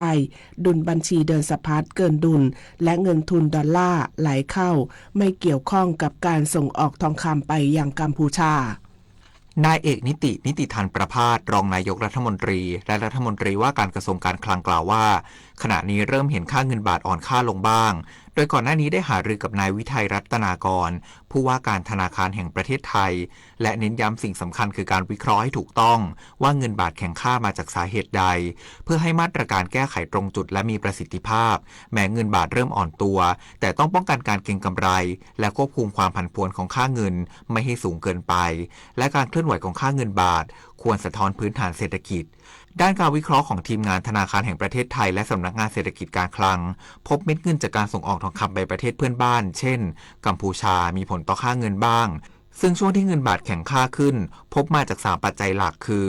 ไทยดุลบัญชีเดินสะพัดเกินดุลและเงินทุนดอลลาร์ไหลเข้าไม่เกี่ยวข้องกับการส่งออกทองคำไปยังกัมพูชานายเอกนิติธันประภาสรองนายกรัฐมนตรีและรัฐมนตรีว่าการกระทรวงการคลังกล่าวว่าขณะนี้เริ่มเห็นค่าเงินบาทอ่อนค่าลงบ้างโดยก่อนหน้านี้ได้หารือกับนายวิทัยรัตนากรผู้ว่าการธนาคารแห่งประเทศไทยและเน้นย้ำสิ่งสำคัญคือการวิเคราะห์ให้ถูกต้องว่าเงินบาทแข็งค่ามาจากสาเหตุใดเพื่อให้มาตรการแก้ไขตรงจุดและมีประสิทธิภาพแม้เงินบาทเริ่มอ่อนตัวแต่ต้องป้องกันการเก็งกำไรและควบคุมความผันผวนของค่าเงินไม่ให้สูงเกินไปและการเคลื่อนไหวของค่าเงินบาทควรสะท้อนพื้นฐานเศรษฐกิจด้านการวิเคราะห์ของทีมงานธนาคารแห่งประเทศไทยและสำนักงานเศรษฐกิจการคลังพบเม็ดเงินจากการส่งออกทองคำไปประเทศเพื่อนบ้านเช่นกัมพูชามีผลต่อค่าเงินบ้างซึ่งช่วงที่เงินบาทแข็งค่าขึ้นพบมาจาก3ปัจจัยหลักคือ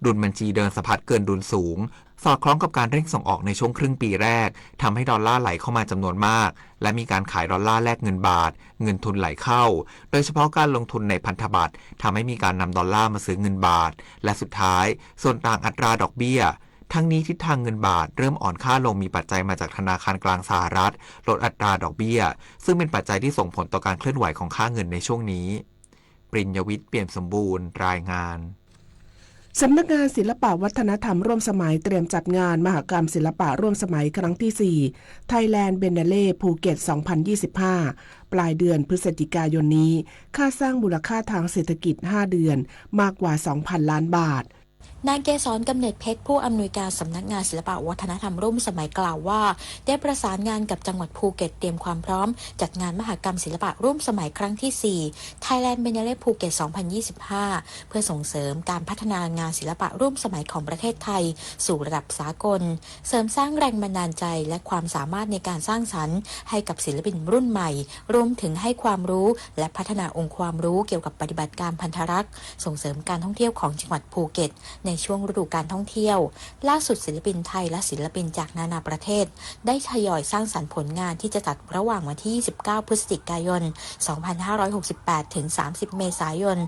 ดุลบัญชีเดินสะพัดเกินดุลสูงสอดคล้องกับการเร่งส่งออกในช่วงครึ่งปีแรกทำให้ดอลลาร์ไหลเข้ามาจำนวนมากและมีการขายดอลลาร์แลกเงินบาทเงินทุนไหลเข้าโดยเฉพาะการลงทุนในพันธบัตรทำให้มีการนำดอลลาร์มาซื้อเงินบาทและสุดท้ายส่วนต่างอัตราดอกเบี้ยทั้งนี้ทิศทางเงินบาทเริ่มอ่อนค่าลงมีปัจจัยมาจากธนาคารกลางสหรัฐลดอัตราดอกเบี้ยซึ่งเป็นปัจจัยที่ส่งผลต่อการเคลื่อนไหวของค่าเงินในช่วงนี้ปริญญวิทย์เปี่ยมสมบูรณ์รายงานสำนักงานศิลปวัฒนธรรมร่วมสมัยเตรียมจัดงานมหกรรมศิลปะร่วมสมัยครั้งที่ 4 Thailand Biennale ภูเก็ต 2025 ปลายเดือนพฤศจิกายนนี้ค่าสร้างมูลค่าทางเศรษฐกิจ 5 เดือนมากกว่า 2,000 ล้านบาทนางเกษรกำเนิดเพชรผู้อำนวยการสำนักงานศิลปวัฒนธรรมร่วมสมัยกล่าวว่าได้ประสานงานกับจังหวัดภูเก็ตเตรียมความพร้อมจัดงานมหกรรมศิลปะร่วมสมัยครั้งที่ 4 Thailand Biennale ภูเก็ต 2025 เพื่อส่งเสริมการพัฒนางานศิลปะร่วมสมัยของประเทศไทยสู่ระดับสากลเสริมสร้างแรงบันดาลใจและความสามารถในการสร้างสรรค์ให้กับศิลปินรุ่นใหม่รวมถึงให้ความรู้และพัฒนาองค์ความรู้เกี่ยวกับปฏิบัติการพันธรักษ์ส่งเสริมการท่องเที่ยวของจังหวัดภูเก็ตในช่วงฤดูการท่องเที่ยวล่าสุดศิลปินไทยและศิลปินจากนานาประเทศได้ทยอยสร้างสรรค์ผลงานที่จะจัดระหว่างวันที่ 29 พฤศจิกายน 2568 ถึง 30 เมษายน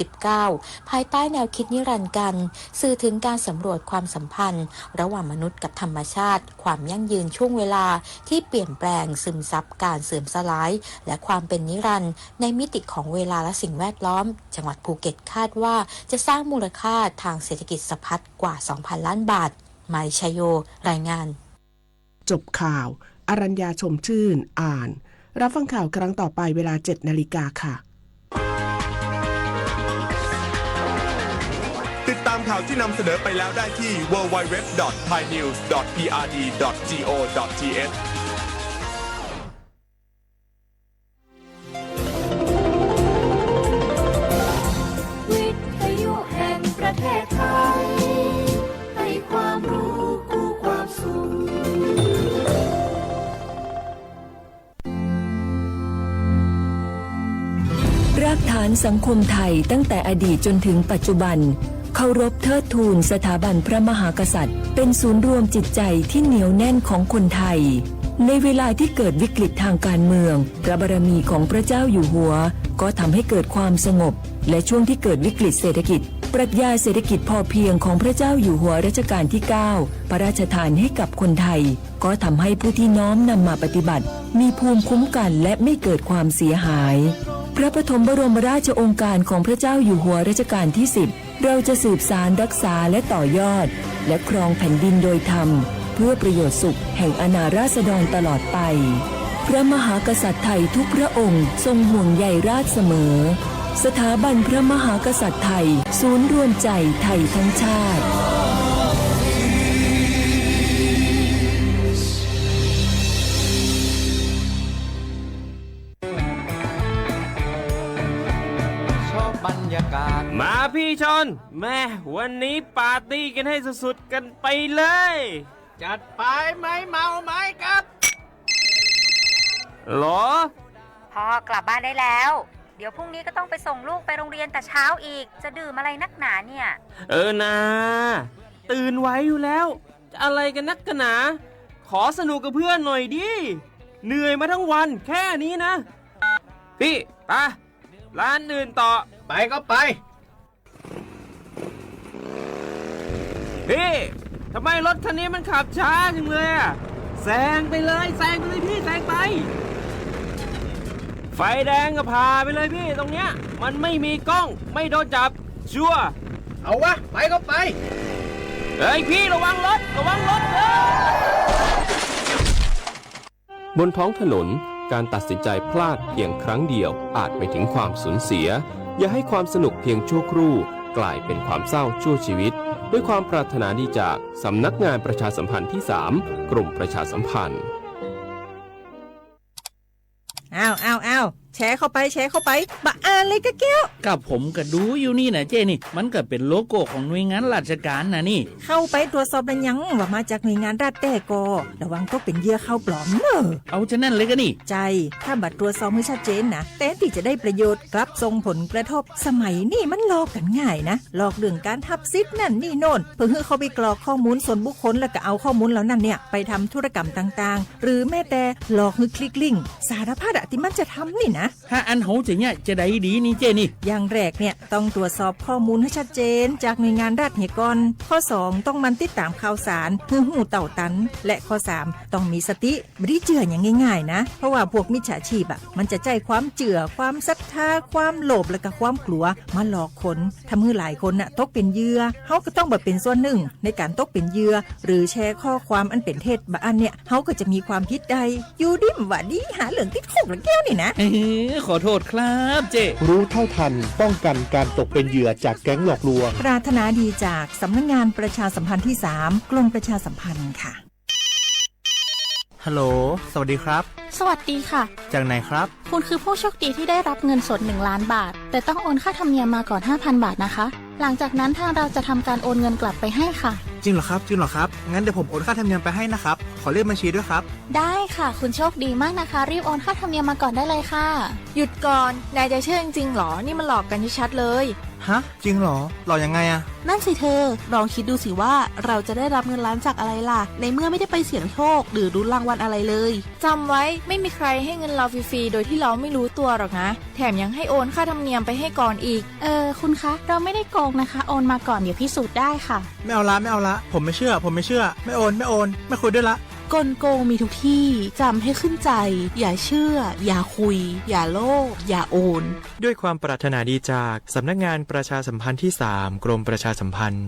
2569 ภายใต้แนวคิดนิรันดร์กันสื่อถึงการสำรวจความสัมพันธ์ระหว่างมนุษย์กับธรรมชาติความยั่งยืนช่วงเวลาที่เปลี่ยนแปลงซึมซับการเสื่อมสลายและความเป็นนิรันดร์ในมิติของเวลาและสิ่งแวดล้อมจังหวัดภูเก็ตคาดว่าจะสร้างมูลค่าทางเศรษฐกิจสะพัดกว่า 2,000 ล้านบาทมาริชโยรายงานจบข่าวอรัญญาชมชื่นอ่านรับฟังข่าวครั้งต่อไปเวลา 7 นาฬิกาค่ะติดตามข่าวที่นำเสนอไปแล้วได้ที่ www.thainews.prd.go.thรากฐานสังคมไทยตั้งแต่อดีตจนถึงปัจจุบันเคารพเทิดทูนสถาบันพระมหากษัตริย์เป็นศูนย์รวมจิตใจที่เหนียวแน่นของคนไทยในเวลาที่เกิดวิกฤตทางการเมืองพระบารมีของพระเจ้าอยู่หัวก็ทำให้เกิดความสงบและช่วงที่เกิดวิกฤตเศรษฐกิจปรัชญาเศรษฐกิจพอเพียงของพระเจ้าอยู่หัวรัชกาลที่ 9 พระราชทานให้กับคนไทยก็ทำให้ผู้ที่น้อมนำมาปฏิบัติมีภูมิคุ้มกันและไม่เกิดความเสียหายพระปฐมบรมราชโองการของพระเจ้าอยู่หัวรัชกาลที่ 10เราจะสืบสานรักษาและต่อยอดและครองแผ่นดินโดยธรรมเพื่อประโยชน์สุขแห่งอาณาราษฎรตลอดไปพระมหากษัตริย์ไทยทุกพระองค์ทรงห่วงใยราษฎร์เสมอสถาบันพระมหากษัตริย์ไทยศูนย์รวมใจไทยทั้งชาติมาพี่ชนแม่วันนี้ปาร์ตี้กันให้สุดๆกันไปเลยจัดไปไม่เมาไม่กับหรอพ่อกลับบ้านได้แล้วเดี๋ยวพรุ่งนี้ก็ต้องไปส่งลูกไปโรงเรียนแต่เช้าอีกจะดื่มอะไรนักหนาเนี่ยนะตื่นไว้อยู่แล้วจะอะไรกันนักกันหนาขอสนุกกับเพื่อนหน่อยดิเหนื่อยมาทั้งวันแค่นี้นะพี่ไปร้านอื่นต่อไปก็ไปพี่ ทำไมรถคันนี้มันขับช้าจังเลยอะแซงไปเลยพี่แซงไปไฟแดงก็พาไปเลยพี่ตรงเนี้ยมันไม่มีกล้องไม่โดนจับชัวร์ เอาวะ ไปก็ไป เฮ้ยพี่ระวังรถบนท้องถนนการตัดสินใจพลาดเพียงครั้งเดียวอาจไปถึงความสูญเสียอย่าให้ความสนุกเพียงชั่วครู่กลายเป็นความเศร้าชั่วชีวิตด้วยความปรารถนาดีจากสำนักงานประชาสัมพันธ์ที่ 3 กรมประชาสัมพันธ์ อ้าวแชร์เข้าไปบะอ่านเลยกะแก้ว กับผมก็ดูอยู่นี่นะเจนี่ มันก็เป็นโลโก้ของหน่วยงานราชการนะนี่ เข้าไปตรวจสอบแล้วยังว่ามาจากหน่วยงานรัฐแต่ก็ระวังต้องเป็นเหยื่อเข้าปลอมเนอะ เอาจะนั่นเลยก็นี่ ใจถ้าบัตรตรวจสอบให้ชัดเจนนะแต่ที่จะได้ประโยชน์กลับส่งผลกระทบสมัยนี่มันหลอกกันง่ายนะหลอกเรื่องการทับซิปนั่นนี่โน่นเพื่อให้เขาไปกรอกข้อมูลส่วนบุคคลแล้วก็เอาข้อมูลเหล่านั้นเนี่ยไปทำธุรกรรมต่างๆหรือแม้แต่หลอกให้คลิกลิงก์สารพัดที่มันจะทำนี่นะ ถ้าอันโหจะเนี่ยจะได้ดีนี่เจนี่ อย่างแรกเนี่ยต้องตรวจสอบข้อมูลให้ชัดเจนจากหน่วยงานรัฐเหตุก่อนข้อ 2 ต้องมันติดตามข่าวสารหูเต่าตันและข้อ 3 ต้องมีสติไม่ได้เจืออย่างง่ายๆนะเพราะว่าพวกมิจฉาชีพมันจะใจความเจือความศรัทธาความโลภและก็ความกลัวมาหลอกคนทำให้หลายคนตกเป็นเหยื่อเฮาก็ต้องแบบเป็นส่วนหนึ่งในการตกเป็นเหยื่อหรือแชร์ข้อความอันเป็นเท็จบางอันเนี่ยเฮาก็จะมีความผิดใดอยู่ดิมว่าดีหาเหลืองติดคุกแล้วแก้วนี่นะ ขอโทษครับเจ รู้เท่าทันป้องกันการตกเป็นเหยื่อจากแก๊งหลอกลวง ปรารถนาดีจากสำนักงานประชาสัมพันธ์ที่ 3 กรมประชาสัมพันธ์ค่ะ ฮัลโหล สวัสดีครับ สวัสดีค่ะ จากไหนครับ คุณคือผู้โชคดีที่ได้รับเงินสด1 ล้านบาทแต่ต้องโอนค่าธรรมเนียมมาก่อน 5,000 บาทนะคะหลังจากนั้นทางเราจะทำการโอนเงินกลับไปให้ค่ะ จริงเหรอครับงั้นเดี๋ยวผมโอนค่าธรรมเนียมไปให้นะครับขอเลขบัญชีด้วยครับ ได้ค่ะคุณโชคดีมากนะคะรีบโอนค่าธรรมเนียมมาก่อนได้เลยค่ะ หยุดก่อนนายจะเชื่อจริงๆหรอนี่มันหลอกกันชัดๆเลยฮะจริงเหรอหลอกยังไงอะ นั่นสิเธอลองคิดดูสิว่าเราจะได้รับเงินล้านจากอะไรล่ะในเมื่อไม่ได้ไปเสี่ยงโชคหรือรุ้นรางวัลอะไรเลยจำไว้ไม่มีใครให้เงินเราฟรีๆโดยที่เราไม่รู้ตัวหรอกนะแถมยังให้โอนค่าธรรมเนียมไปให้ก่อนอีกคุณคะเราไม่ได้โกงนะคะโอนมาก่อนเดี๋ยวพิสูจน์ได้ค่ะไม่เอาละผมไม่เชื่อไม่โอนไม่คุยด้วยละ กลโกงมีทุกที่จำให้ขึ้นใจอย่าเชื่ออย่าคุยอย่าโลภอย่าโอนด้วยความปรารถนาดีจากสำนักงานประชาสัมพันธ์ที่ 3 กรมประชาสัมพันธ์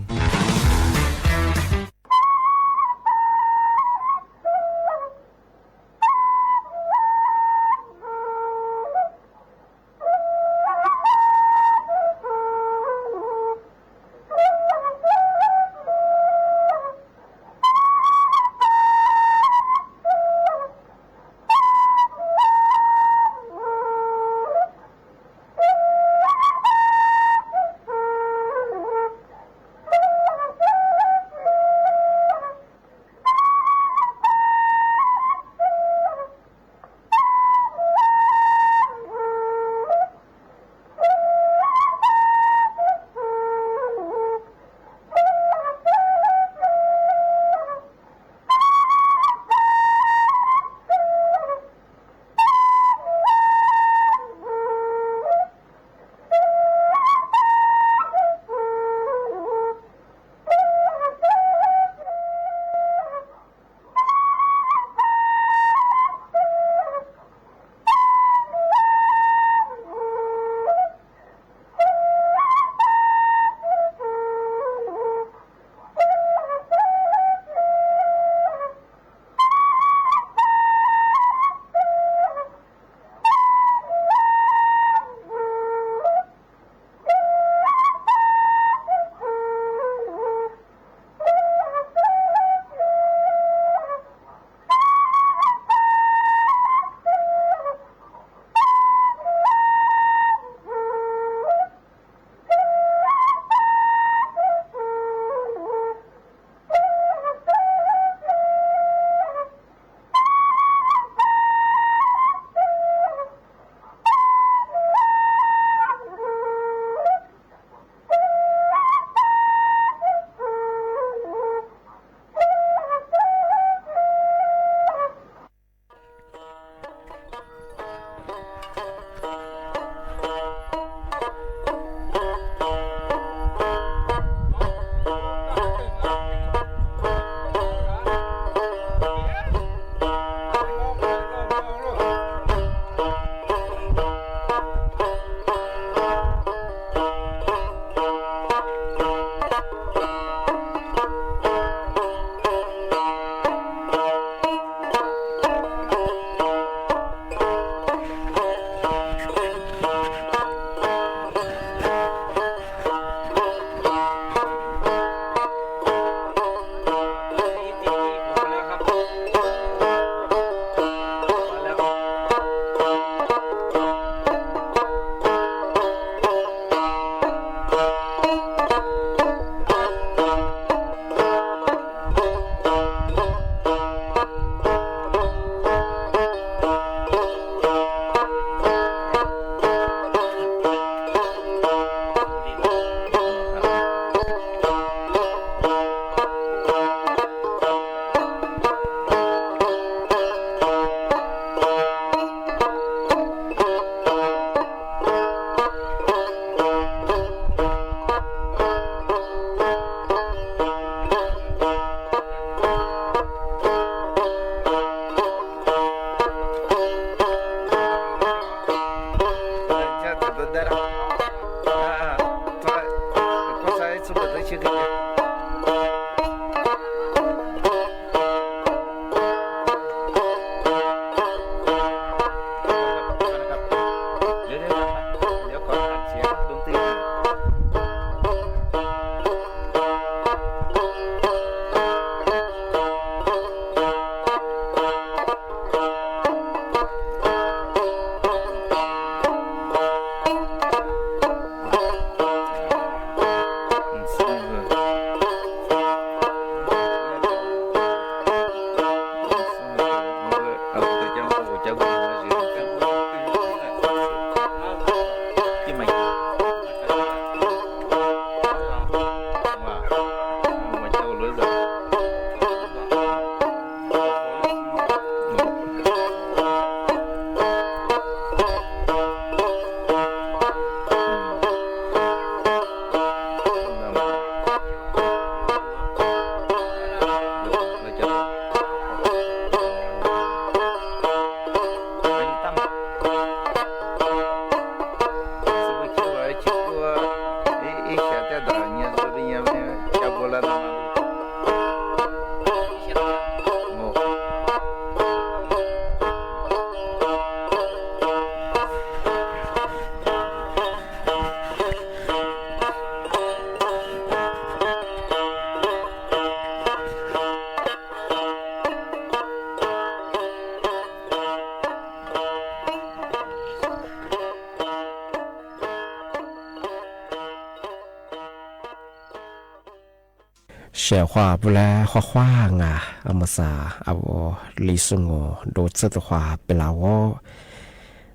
小话不来画画啊，阿么啥阿我李松我都这的话不拉我，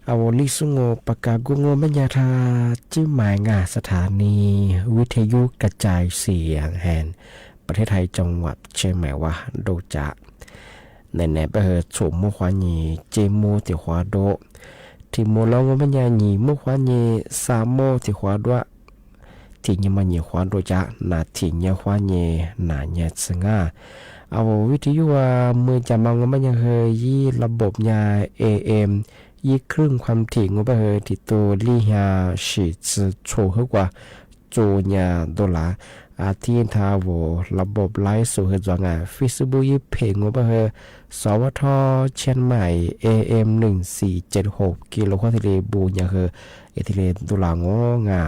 阿我李松我ปากกากุงไม่ยาทาจิ้มหมายงาสถานีวิทยุกระจายเสียงแห่งประเทศไทยจังหวัดเชียงใหม่ว่าโดจะในไปเหตุฉุมมุขวานีเจโมติขวาโดที่โมลองไม่ยาหนีมุขวานีสามโมติขวาด้วยที่ยังมันยีขวานโดยจะนาที่ยังขวานยีนาเนี่ยสง่าเอาวิทยุว่ามือจะมองมันยังเฮยยี่ระบบยา AM ยี่ครึ่งความถี่งบเฮยที่ตัวลี่ยาฉีดโชว์กว่าโจยาดอลลาร์อาทิตย์ทาวระบบไลฟ์สู่เฮจงาฟิสบุยเพงงบเฮยสวทเชียงใหม่ AM 1476กิโลควอติเลบูยาเฮเอติเลดอลลาร์งงา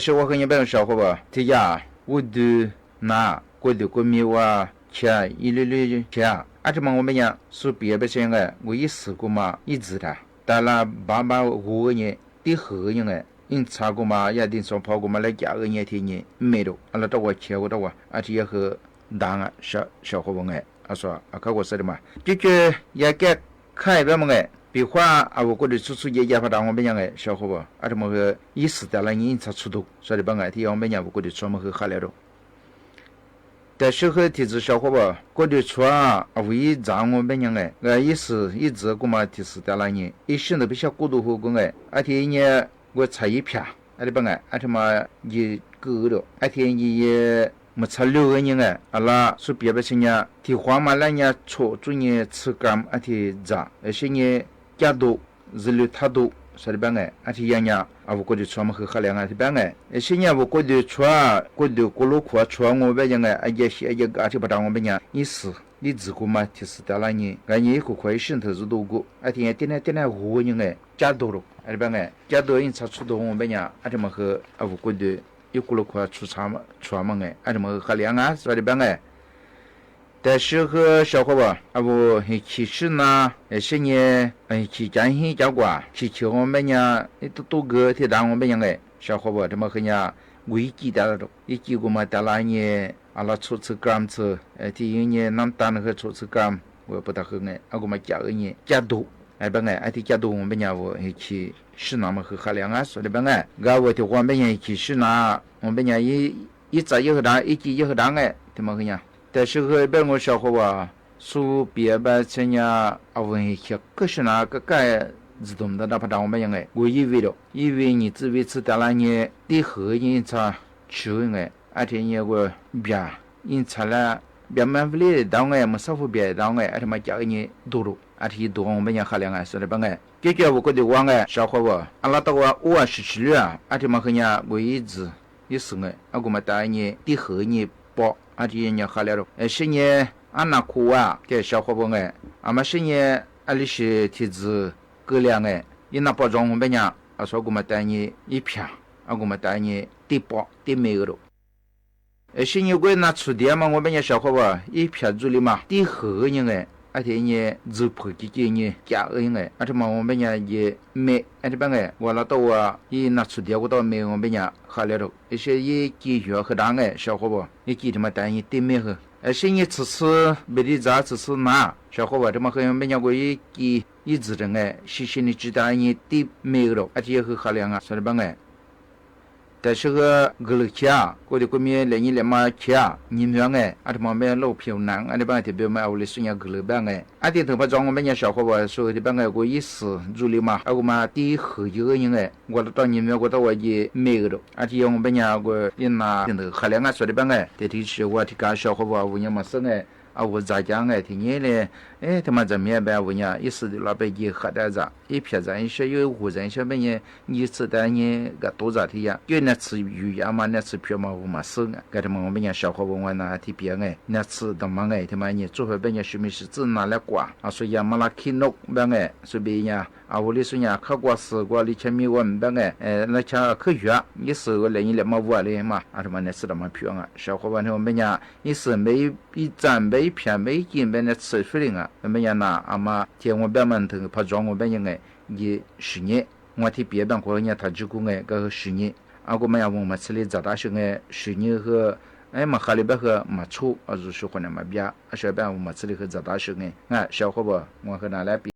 是我和你别小伙吧，提家我的那过的过米哇钱一缕缕钱，阿这么我们讲说别别些个，我一试过嘛，一直的，但那爸爸我呢，的后人个。因查过嘛，也定上跑过嘛，来家个年天年没了，阿拉到我切我到我，而且也和当啊小伙伴哎，他说啊，看我说的嘛，就也该看别么哎，比方啊，我过去处也发到我们讲哎，小伙伴，啊这么个意思的了，你查出头，说的帮哎，提我们讲我过去专门和下来了。但是和提子小伙伴过去出啊，为一让我们讲哎，意思一直过嘛提示的了你，一心都比较过度后过哎，而且呢。我查一片，阿里帮哎，阿他妈你够了，阿天你也没查6个人哎，阿拉说别不是呢，提花嘛那呢错做呢吃干阿天咋，而且呢加多日率太多，说的帮哎，阿天样呢，啊我过去穿么和量阿天帮哎，而且呢我过去穿过去过路裤穿我别讲哎，阿也是阿天不当我别讲，你是。你自个嘛提示到了你，俺你可可以心头是多个，而且点来5个人哎，加多了，阿里帮哎，加多人查出头我们讲，阿这么和阿我过去一过路快出差嘛哎，阿这么和两啊，说的帮哎，但是和小伙伴啊我其实呢，些呢，去讲些讲过，去我们讲，多个提到我们讲哎，小伙伴这么和人危机的了，一结果嘛到了呢。阿拉初次干子，第一年咱单个初次干，我不大好哎，阿个嘛加个年加多，哎不哎，阿提加多我们家我去是那么和海量啊说的不哎，我的我们家去是那我们家一早一和大，一季一和大哎，怎么个样？但是和别我小伙吧，说别吧这样啊问些，可是那个该自动的那不当我们样哎，我以为你只为吃的那年的后人才吃哎。而且也个别因此了别满不了当哎么少付别当哎而且嘛加你多了而且多我们也海量哎说的帮哎解决我觉得我哎小伙伴阿拉到我17率啊而且嘛和人我一直也是哎阿个嘛带你的后你包而且人海量了是呢俺那苦啊给小伙伴哎阿嘛是呢阿里是提子各量哎因那包装我们呀啊说我们带你一片啊我们带你的包的没有了是因为那出的嘛，我们家小伙伴一片子里嘛，第后人哎，而且呢，肉破几几呢，加人哎，而且嘛，我们家也没，而且帮哎，我那到啊，一那出的我到没我们家下来了，而且也继续和当哎，小伙伴，也记他妈单一对面和，而且你吃没得咋吃拿，小伙伴他妈和我们家我也记一直的哎，细细的知道你对没有了，而且和下量啊，说的帮哎。但是个路去啊，我的国民来年来嘛去啊，你们哎，阿他妈没老漂亮，阿的帮特别嘛，我来说人家路帮哎，阿的头发装我们家小伙伴说的帮哎，我意思助理嘛，阿我嘛第后几个人哎，我到你们我到我也没有了，而且我们家我一拿头海量啊说的帮哎，这提起我提个小伙伴我也嘛生哎。啊，我咋讲哎？听你嘞，他妈怎么样办？我讲一时的老百姓喝点子，一撇子一些有户人小朋友，你吃的你个多少天呀？就那吃鱼呀嘛，那吃皮嘛，我嘛生啊。给他们我们讲小伙伴那提别哎，那吃的嘛哎，他妈你做回别人什么事只拿来挂啊？所以嘛那看弄别哎，所以呀啊，我哩说呀，看过试过哩前面我们别哎，那像科学，你是个来你来嘛我嘞嘛，啊他妈那吃的嘛皮啊，小伙伴他们讲，你是每一站每。一片每斤边的吃出来啊，我们讲呐，阿妈天我边门头怕装我边人哎，也10年，我提别边过人他就过哎，个10年，啊我们讲我们吃的早大些哎10年和哎嘛哈里边和嘛错，啊就是说呢嘛别，啊小边我们吃的和早大些哎，啊小伙伴我和拿来比。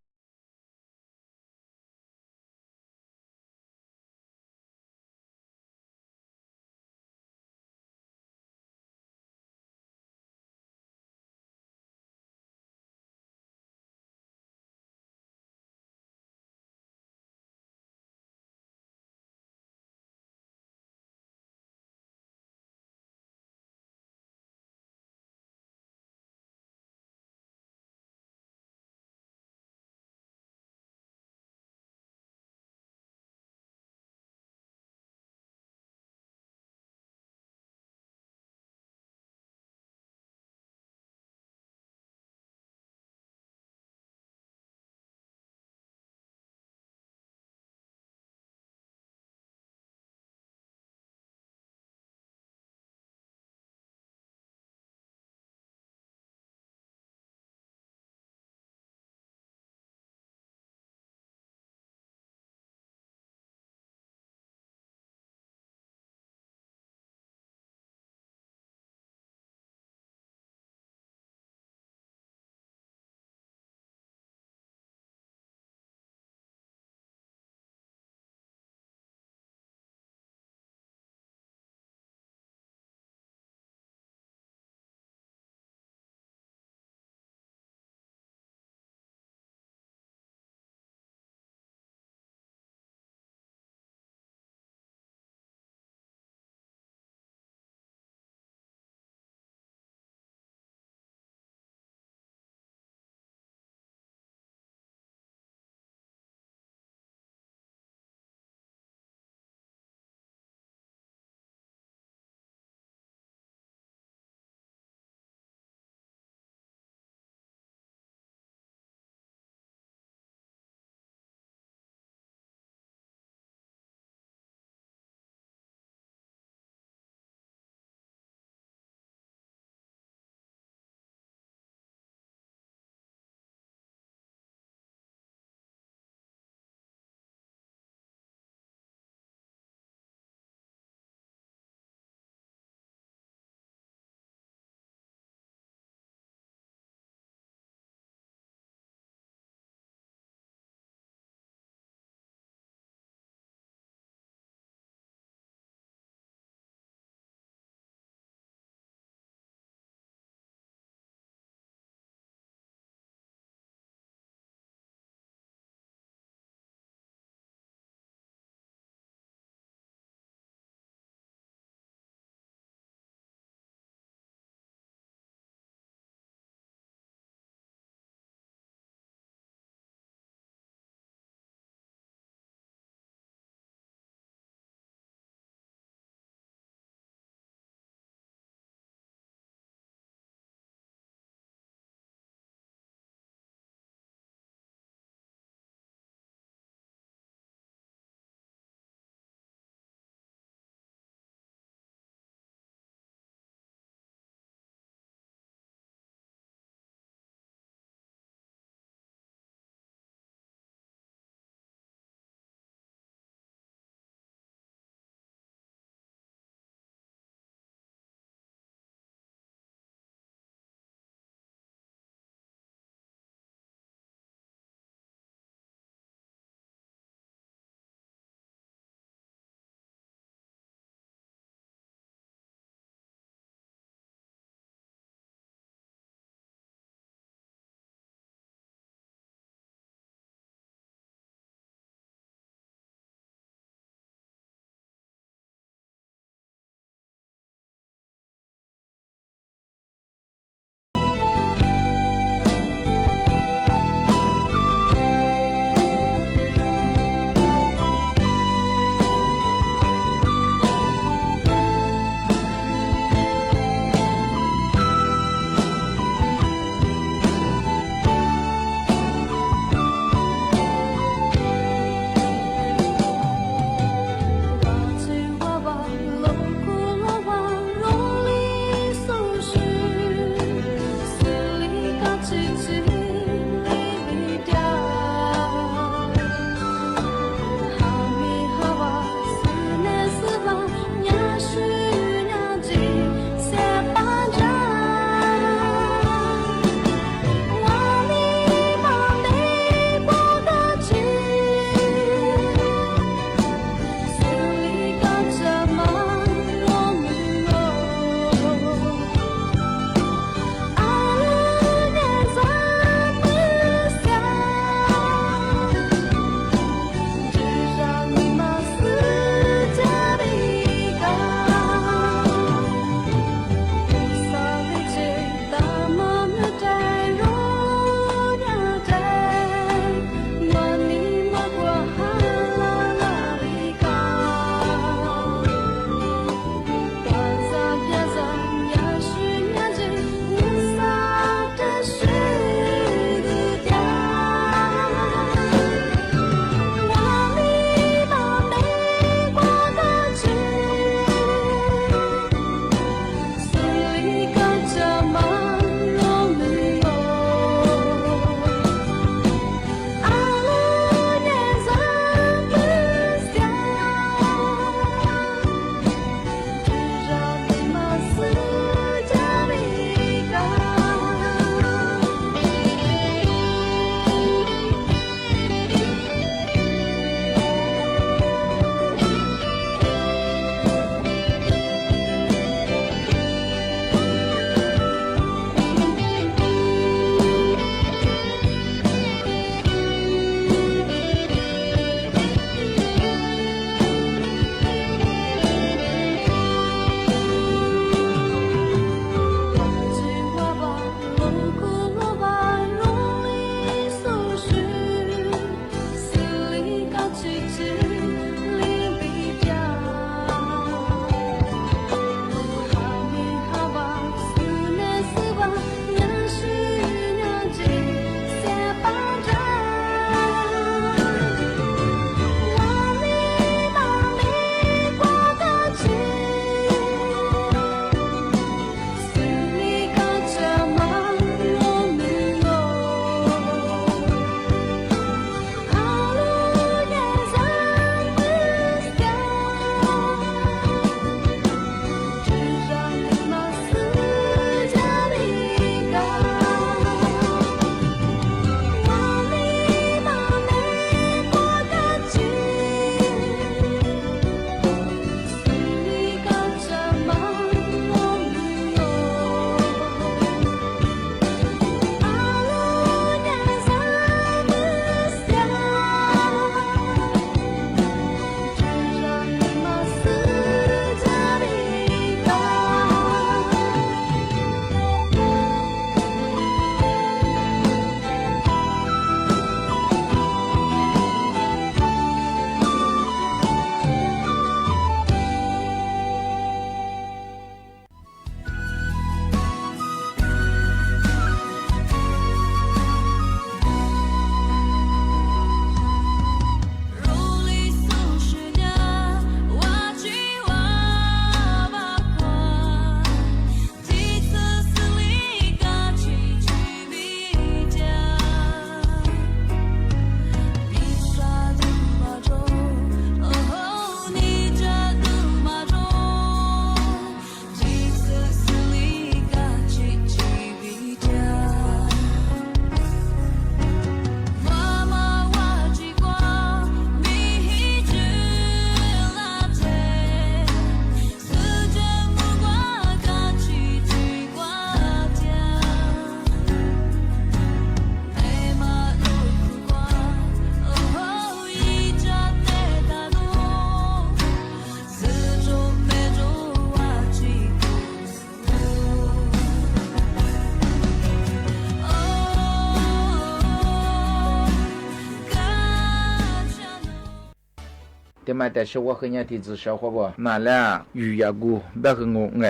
แต่มาแต่ชัวคือเนี่ยที่จะชาวว่านั่นแหละอยู่ยากูแบบงงไง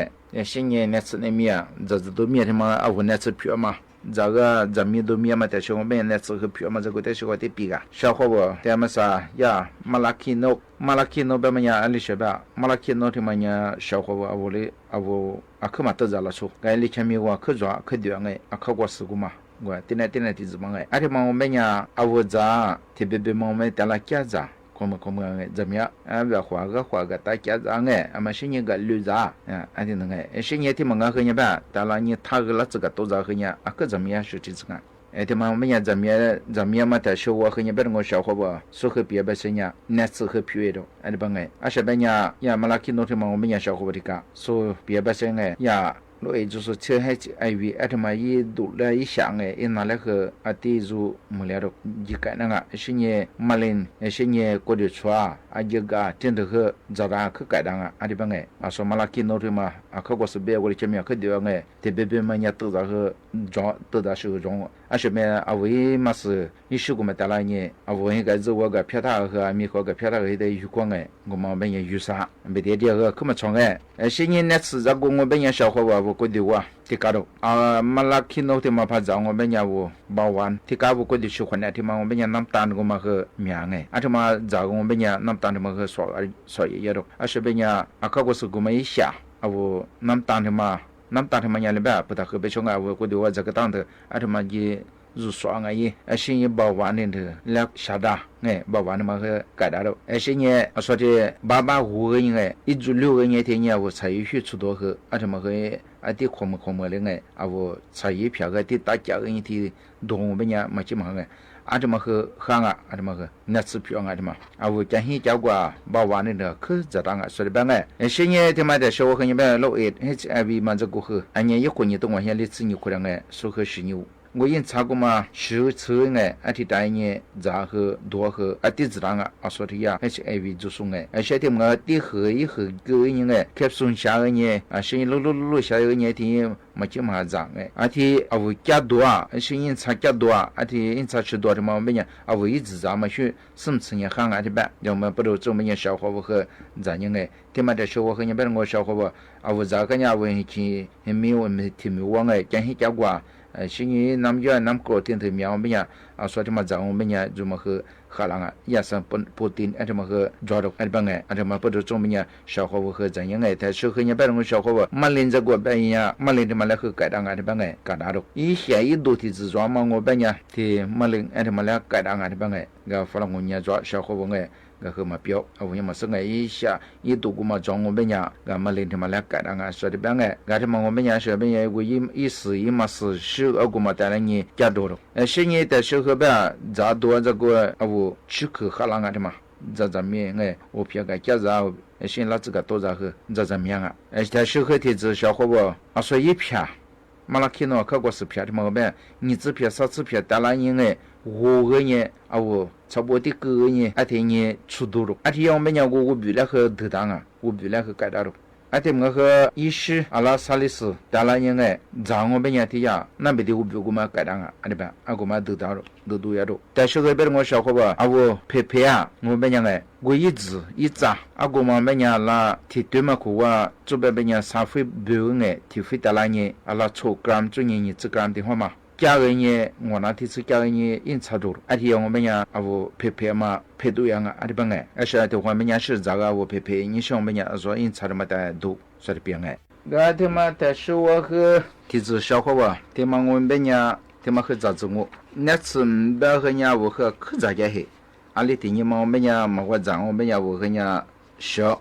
现在那次那面这都面他妈啊我那次票嘛这个这面都面嘛但是我们那次和票嘛这个但是我得比个小伙不他们啥呀马拉基诺别么呀安利学吧马拉基诺他妈呀小伙不我的我可嘛得着了出该里前面我可抓可丢哎可过事故嘛我点来的子嘛哎而且嘛我们呀我咋特别嘛我们带了家咋como zamia aba khwaga ta kya zange ama shinye ga luza ati nge shinye ti manga khnya ba tala ni thagla tsuga to za khnya aka zamia shu ti tsuga eti ma menya zamia ma ta shu wa khnya ber ngo sha khwa ba so khe pye ba senya na tsu khe pye do ani bangai asha benya ya malaki no ti ma menya sha khwa ka so pye ba senya ya lo e ju so che hai ai wi atma yi du la yi shang e in na le khe ati zu mulia ro ji ka na nga shinye malin shinye ko de chwa a ji ga tin de khe za ra khe ka da nga adi ba nge aso malaki no ri ma a khe ko se be ko che mi khe de nge te be be ma nya tu za khe jo tu da shu jong a she me a wi ma se yi shu ko ma da la ni a wo yi ga zu wo ga pya ta he mi ko ga pya ta he de yu ko nge ngo ma be ye yu sa be de de he khe ma chong e shinye na tsu za go ngo be nya sha ho wa ko de wa ti ka do malaki no te ma pha za ngo be nya wo ba wan ti ka bu ko de shu khona ti ma ngo be nya nam tan go ma he mya nge a ma za ngo be nya nam tan ma he so ye do a she be nya a ka go su go ma yi sha a wo nam tan ma nya le ba pa ta he be chong a wo ko de wa za ka tan de a ma ji zu so nga yi a shin yi ba wan ne de la sha da nge ba wan ma he ka da do a shin ye a so de ba hu ge nge i zu lu ge ne te nya wo cai yu chu do he a ma he a ti khom le nge a wo cai yi phya ge ti ta kya ge ni ti dong be nya ma chi ma nge a ma he ha nga a ma he na tsu pyo nga ma a wo ja hi ja gwa ba wan ne de ke za da nga so de ba nge a shin ye te ma de sho he ni ba lo e HIV ma za go he a nye yi ko ni dong wa he li tsi ni ko nge so he shi ni我因查过嘛，是车哎，而且带你杂和多和啊，地质上啊，说的呀，还是HIV就送哎，而且他们的和一和个人哎，开送下个呢，啊，是路下个呢，天没这么脏哎，而且啊，我加多啊，是因查加多啊，而且因查吃多的嘛，没呢，啊，我一直咱们去什么吃呢，看啊的办，要么不都做么呢，消化不和咋样哎，他们的消化和你别人我消化不，啊，我咋个呢，我去没有没听没忘哎，讲些加过。是因南越南国天头苗么呀，啊，说他妈咱我们呀，怎么和荷兰啊，也是不定，啊，怎么和抓到，啊，帮哎，啊，怎么不都做么呀？小伙和怎样哎？但是和人别人小伙马林这个边呀，马林的马来和改当啊，帮哎，改大了。以前一多的自抓嘛，我边呀，的马林啊，马来改当啊，帮哎，个弗朗我伢抓小伙哎。个和嘛标啊，我们是个一下一度过嘛装我们呀，个嘛连他妈俩改了啊，说的别个，个他妈我们呀说别个我一时一嘛是10个嘛带来你加多了，现在的时候别咋多这个啊我吃口喝浪啊的嘛，这面哎我偏个加咋，现在这个多咋个这面啊，但时候的这小伙伴啊说一片。马拉看到看过视频的嘛呗，你这片啥这片带来人哎，我个人啊我差不多的个人，而且你出多了，而且我们讲我比那个得当啊，我比那个改大了，而且我和医师阿拉萨利斯带来人哎，让我们讲的呀，那边的我比我们改当啊，阿里边啊我们得到了，得多也多，但是那边我小伙伴啊我陪啊，我们讲哎。我一直啊，我们讲啦，提对嘛个话，这边讲3回标哎，提回到那呢，啊啦抽gram做你1gram的话嘛，加个呢，我那提出加个呢，印差多了，而且我们讲啊我陪嘛，陪对样啊，阿里边哎，而且的话我们讲是这个我陪，你像我们讲说印差的嘛的多，说的边哎，个他妈的是我和提子小伙伴，他妈我们讲，他妈和咋子我，那次别和人我和可咋个嘿。阿里天嘛，我们呀，嘛我讲我们呀，我跟呀小，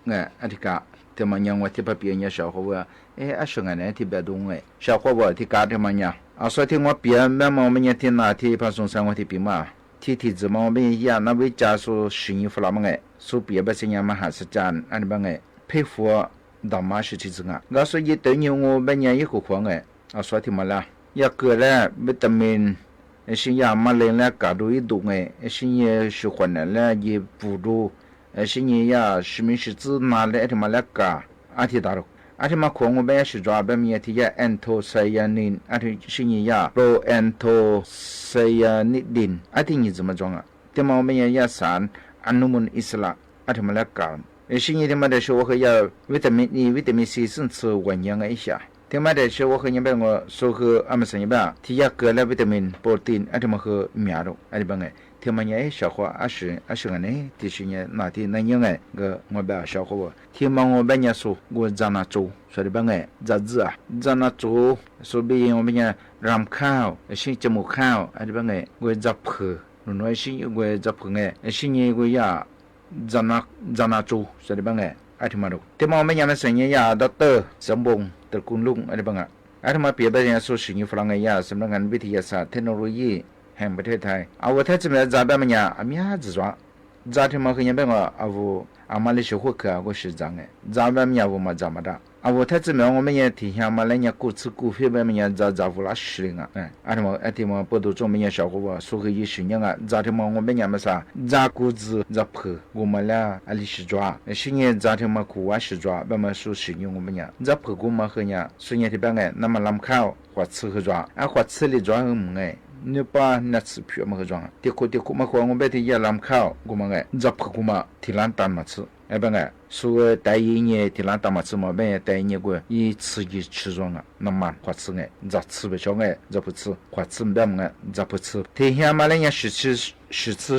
哎，阿这个，他们讲我提把别人小伙伴，哎，阿说俺那提别动哎，小伙伴提干的嘛呀，啊，说听我别慢慢我们呀提那提把送上我提别嘛，提子嘛我们呀那位家属12副了嘛哎，说别把这样嘛还是讲阿里帮哎，佩服大妈是其中啊，我说一对牛我们呀一个狂哎，啊说听嘛啦，一个嘞维他命。是呀，马来了搞到一度哎，是也是换来了也不如，是也呀，是没是只拿来他妈来搞，阿提大了，阿提嘛可我们也是抓别面提呀，anthocyanin，阿提是也呀，pro-anthocyanin，阿提你怎么装啊？他妈我们也呀散，安努门伊斯拉，阿他们来干。新年他妈的说我和要维他命 E、维他命 C 甚至วันยังไง下。他妈的说我和你们我说和阿们生意吧，ที่อยากเกิดแล้ววิตามินโปรตีนอาจจะมาคือมีอะไรอะไรบ้างไงที่มันยัง消化อาชีอันนี้ที่สิ่งนี้นาที่นั่นยังไงก็我แบบ消化ว่าที่มัน我แบบนี้说我จานาจู说的บ้างไงจัดจ้าจานาจู说บี我แบบนี้รำข้าวสิ่งจมูกข้าวอะไรบ้างไง我จับผือหน่วยสิ่ง我จับผือไงสิ่งนี้我อยากจานาจู说的บ้างไงอาทิมาดูที่มันไม่ยังไม่สิ่งนี้อยากด็อกเตอร์สมบูรณ์ตระกูลลุงอะไรบ้างอ่ะอาทิมาเปรียบแบบนี้สู้สิ่งนี้ฝรั่งอยากสำนักงานวิทยาศาสตร์เทคโนโลยีแห่งประเทศไทยเอาว่าถ้าจะมีจ่าแบบนี้อามีอะไรจะว่าจ่าที่มาคือยังเป็นว่าเอาอามาเลเซียหัวข้าก็是จังไงจ่าแบบนี้ว่ามาจ่ามาได้เอาว่าถ้าจะมี我们也体现มาเลยเนี่ยกู吃股票แบบนี้จ่า不拉实灵啊อาทิมา报道中面也小伙伴说个一十年啊จ่าที่มา我们也没啥จ่า股子จ่า破我们俩阿里是抓十年จ่าที่มา苦啊是抓แบบมา说十年我们เนี่ยจ่า破我们和เนี่ย十年ที่แบบไง那么ลำข้าวหัว吃和抓หัว吃里抓很ไง你把那吃票么个装，的确么话我白天也làmข้าวกูมาไงจับกูมาที่ร้านตามมา吃，哎不ไง说带一年ที่ร้านตามมา吃嘛，没带一年过一吃一吃装啊，那么花吃ไงจะ吃不着ไงจะ不吃，花吃不ไงจะ不吃，天下嘛人家是吃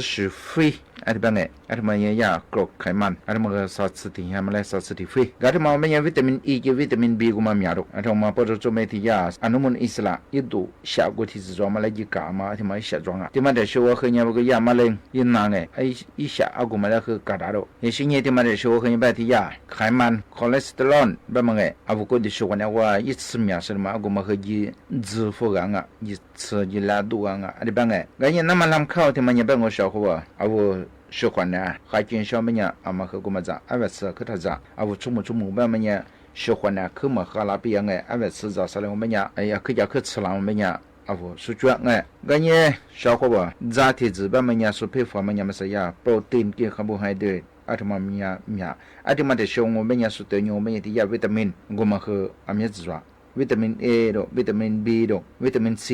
是非。อาทิตย์นี้อาทิตย์นี้ยากรอกไขมันอาทิตย์นี้สัตว์ที่หามาเลยสัตว์ที่ฟรีอาทิตย์นี้มันยังวิตามิน E กับวิตามิน B กูมามีอะไรอาทิตย์นี้พอจะไม่ที่ยาอนุมูลอิสระยิ่งดูชากุที่จะจอมาเลยยิ่งกามาอาทิตย์นี้ชาจงอ่ะที่มันจะช่วยให้เนี่ยพวกยามาเลยยิ่งนานไงไอ้ชาอากูมาเลยคือกระดาษยิ่งสิ่งนี้ที่มันจะช่วยให้แบบที่ยาไขมันคอเลสเตอรอลแบบมันไงอาวุธที่ช่วยเนี่ยว่ายิ่งซื้อมีอะไรมาอากูมาคือยิ่ง支付กันอ่ะยิ่งซื้อยิ่ง拉肚กันอ่ะอาทิตย์นี้ก็ยิ่งน้ำมันลำข้าวที่มันยังเป็น我小伙伴อาวุธ是换呢，还见小么呢？阿妈和我们讲，阿外吃可他讲，阿我出门办么呢？是换呢，可么和那边哎，阿外吃早上来我们呢，哎呀，可家可吃了我们呢，阿我是觉哎，个呢小伙伴，咋体质办么呢？是配方么呢？么是呀，protein 跟卡不海的，阿他妈咪呀，阿他妈的小我们呢是对我们的呀维他命，我们和阿咪子说。วิตามิน A ดอกวิตามิน B ดอกวิตามิน C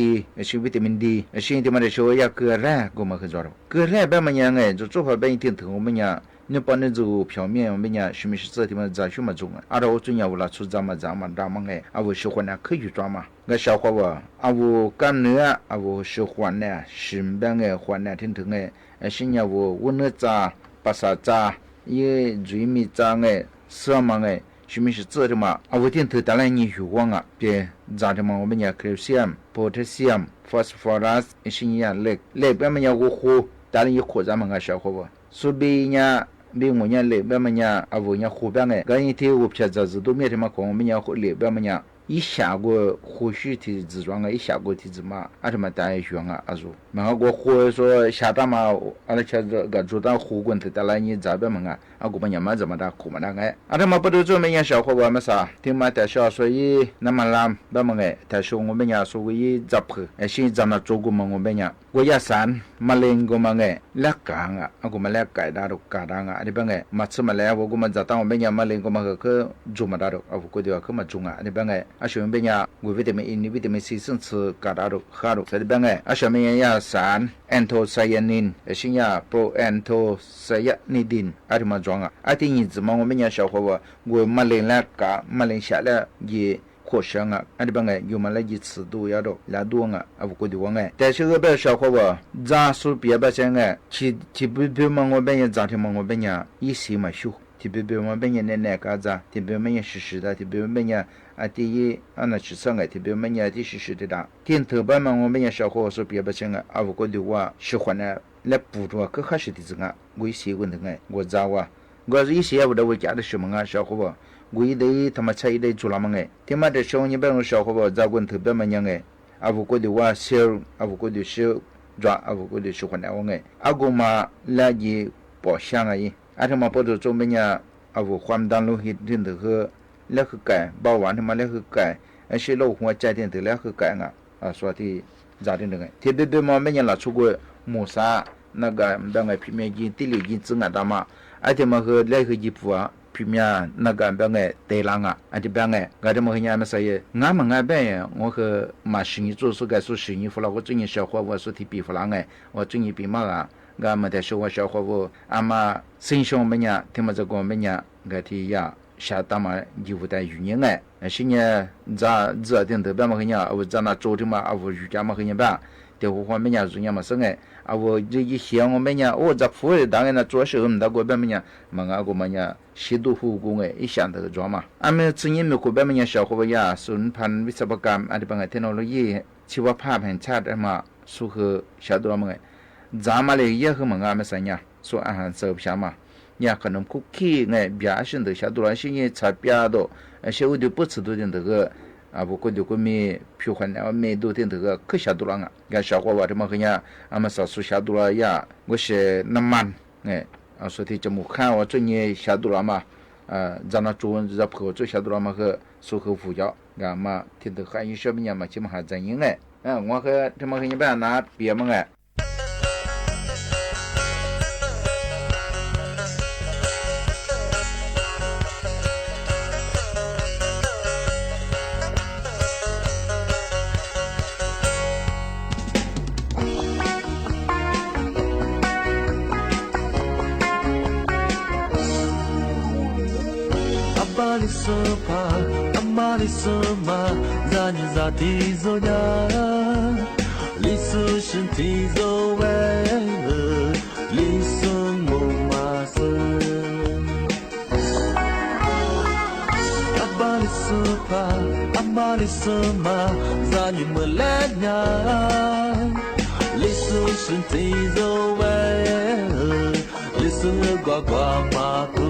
ชื่อวิตามิน D ชื่อที่มันจะช่วยเกลือแร่กูมาคือจอดเกลือแร่แบบมันยังไงจะ做法แบบ一天ถึง我们呀你把那种表面我们呀什么是这地方咋什么种啊阿拉我专业我拉出咱们大嘛哎啊我喜欢呢可以抓嘛个小伙伴啊我干呢啊我喜欢呢身边个欢呢挺挺哎现在我那咋巴萨咋也最米咋哎什么哎什么是这的嘛？啊，我点头当然你有光啊，别咋的嘛？我们讲 calcium、potassium、phosphorus 一些呀，类别么呀，我喝，当然也喝咱们个小伙伴，所以呢，比我呢类别么呀，啊我呢喝边个，刚一天我偏咋子都没什么讲，我们呢喝类别么呀。一下过或许体质状啊，一下过体质嘛，啊他妈大学啊，啊说，然后我或说下大嘛，阿拉吃这个做到火滚头，当然你这边嘛啊，啊我们也没这么大苦嘛那个，啊他妈不都做么样小伙伴么啥，听嘛在小所以那么烂，那么个，但是我们呀说为杂破，哎现在那做过嘛我们呀，我也散，嘛零个嘛个，来干啊，啊我们来改大都改大啊，这边个，嘛吃嘛来我们这当我们呀嘛零个嘛个去做嘛大都，啊我估计去嘛种啊，这边个。啊，小面呀，我维他命 E、维他命 C 甚至嘎达都哈都在这边哎，啊小面呀三 anthocyanin， 新呀 proanthocyanidin， 啊这么装啊，啊第一次嘛我们呀小伙伴，我马铃来嘎，马铃下来也。火香啊，啊这边哎，有嘛来一次都要到拉多啊，啊不过的我哎，但是个别小伙伴，咋说别把钱哎，去不嘛我边呀，咋天嘛我边呀，一些嘛修。ที่เบลมันเป็นยังไงก็จะที่เบลมันยัง实的ที่เบลมันยังที่อันนั้น是上个ที่เบลมันยังที่实的啦ที่特别嘛我们ยัง小伙说别不行啊啊我觉得我喜欢呢来补助可还是的这个我一些问题哎我找啊我是一些我的我家的什么啊小伙伴我一得他妈才一得做了嘛哎ที่嘛的时候你别我小伙伴找问题别嘛ยังไง啊我觉得我小啊我觉得小抓啊我觉得喜欢呢我哎啊我嘛来一包厢啊อาที่มาพอตัวจงเป็นยาเอาความดันโลหิตที่ถือคือแล้วคือไก่เบาหวานที่มาแล้วคือไก่ไอ้เชื้อโรคหัวใจที่ถือแล้วคือไก่อ่ะส่วนที่จ่าที่หนึ่งที่เบมาเป็นยาหลักชุกหมูซานั่นก็แบบไงพิมพ์ยินติลิยินจึงอ่ะดามาไอ้ที่มาคือแล้วคือยิบวัวพิมพ์นั่นก็แบบไงเตลังอ่ะไอ้ที่แบบไงก็ที่มาคือเนี่ยไม่ใช่งานมันง่ายแบบ我คือมาสิ่งที่做是该做สิ่งที่ฝรั่ง我最近小伙我说ที่ปีฝรั่งไง我最近ปีมาอ่ะ个么的说话小伙妇，阿妈生兄们呀，听么这个们呀，个提呀。下大嘛义务的语言哎，现在这点特别嘛很呀，我在那做的嘛，我瑜伽嘛很呀吧，的话么呀做呀嘛生哎，我这一想我们呀，我在铺的当然那做时候那个边么呀，嘛个么呀，西都护工哎，一想这个做嘛，俺们之前没个边么呀，小伙伴呀，损盘วิศวกรรมอะไรบางอย่างเทคโนโลยีชีวภาพแห่งชาติมาสู้คือชาตัวมั้งไงจามาเลยเยอะคือมั้งไม่สัญญาสู้อาหารเสริมชามา呀，可能คุกกี้ไง表现的下多了，现在差别多，小的不吃多点这个不过就个没皮环了，没多点这个可下多了啊，个小伙娃这么个呀，俺们少数下多了呀，我是那慢哎，所以这么看我这年下多了嘛，在那做在跑做下多了嘛个售后服务，俺嘛听得还有小朋友嘛，起码还真应哎，我和这么个一般拿别么哎。Amali sama zani zati zoya li su shin ti zo we li su mo ma su Amali sama zani melanya li su shin ti zo we li su gwa gwa ma ku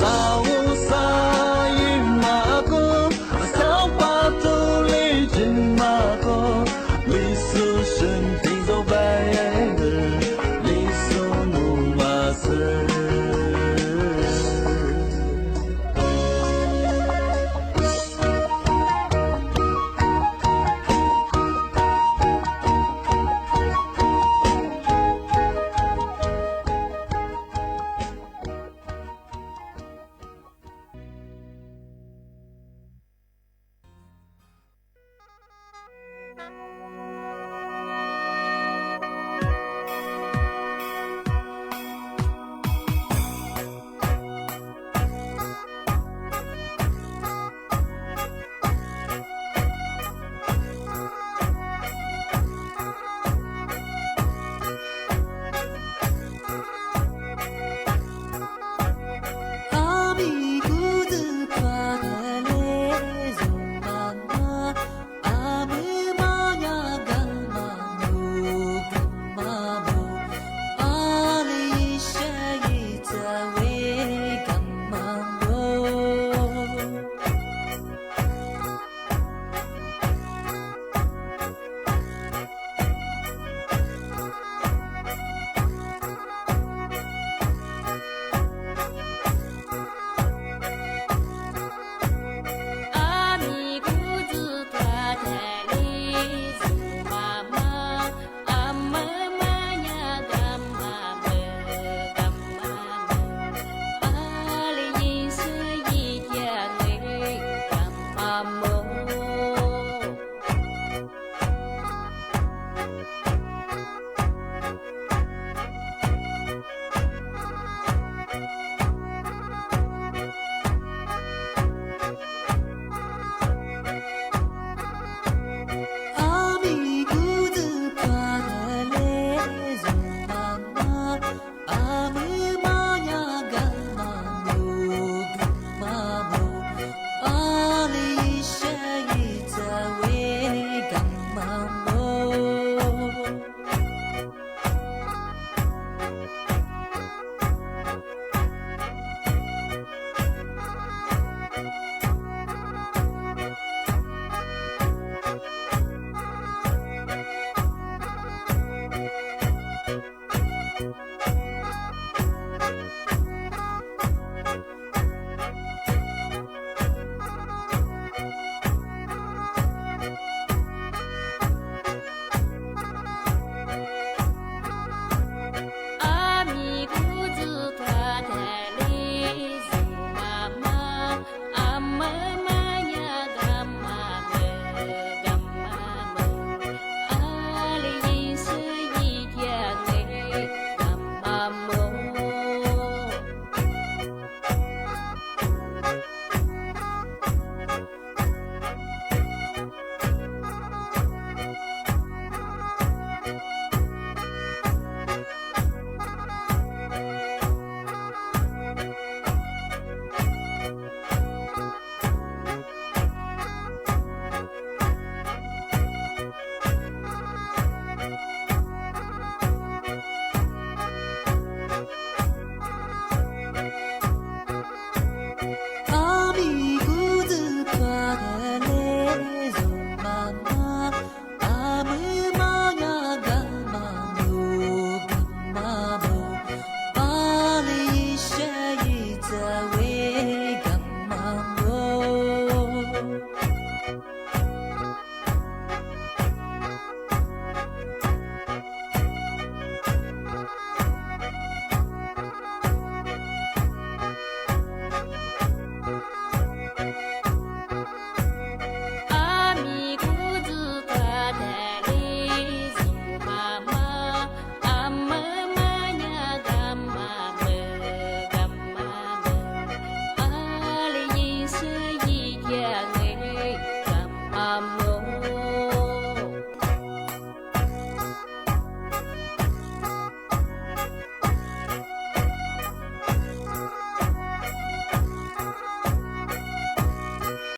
Sa